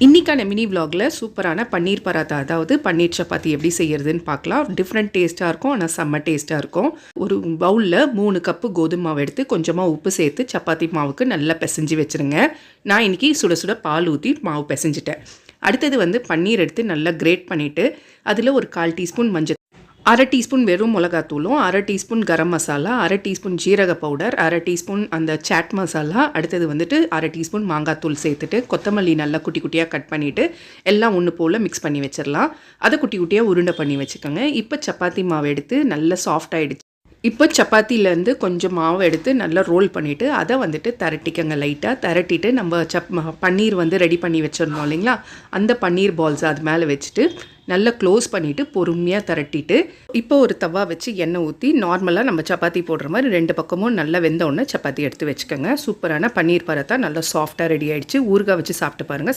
இன்றைக்கான மினி விலாகில் சூப்பரான பன்னீர் பராத்தா, அதாவது பன்னீர் சப்பாத்தி எப்படி செய்கிறதுன்னு பார்க்கலாம். டிஃப்ரெண்ட் டேஸ்ட்டாக இருக்கும், ஆனால் செம்ம டேஸ்ட்டாக இருக்கும். ஒரு பவுலில் 3 கப்பு கோதுமை மாவு எடுத்து கொஞ்சமாக உப்பு சேர்த்து சப்பாத்தி மாவுக்கு நல்லா பிசைஞ்சு வச்சுருங்க. நான் இன்றைக்கி சுட சுட பால் ஊற்றி மாவு பிசைஞ்சிட்டேன். அடுத்தது பன்னீர் எடுத்து நல்லா கிரேட் பண்ணிவிட்டு அதில் ஒரு 1/4 டீஸ்பூன் மஞ்சள், 1/2 டீஸ்பூன் வெறும் மிளகாத்தூளும், 1/2 டீஸ்பூன் கரம் மசாலா, 1/2 டீஸ்பூன் ஜீரக பவுடர், 1/2 டீஸ்பூன் அந்த சாட் மசாலா, அடுத்தது 1/2 டீஸ்பூன் மாங்காத்தூள் சேர்த்துட்டு கொத்தமல்லி நல்லா குட்டி குட்டியாக கட் பண்ணிவிட்டு எல்லாம் ஒன்று போல் மிக்ஸ் பண்ணி வச்சிடலாம். அதை குட்டி குட்டியாக உருண்டை பண்ணி வச்சுக்கோங்க. இப்போ சப்பாத்தி மாவு எடுத்து நல்லா சாஃப்ட் ஆகிடுச்சு. இப்போ சப்பாத்திலேருந்து கொஞ்சம் மாவு எடுத்து நல்லா ரோல் பண்ணிவிட்டு அதை திரட்டிக்கங்க. லைட்டாக திரட்டிட்டு நம்ம பன்னீர் ரெடி பண்ணி வச்சிடணும் இல்லைங்களா, அந்த பன்னீர் பால்ஸ் அது மேலே வச்சுட்டு நல்லா க்ளோஸ் பண்ணிவிட்டு பொறுமையாக திரட்டிட்டு இப்போ ஒரு தவா வச்சு எண்ணெய் ஊற்றி நார்மலாக நம்ம சப்பாத்தி போடுற மாதிரி 2 பக்கமும் நல்லா வெந்த உடனே சப்பாத்தி எடுத்து வச்சுக்கோங்க. சூப்பரான பன்னீர் பராத்தா நல்லா சாஃப்டாக ரெடி ஆகிடுச்சு. ஊறுகாய் வச்சு சாப்பிட்டு பாருங்கள்.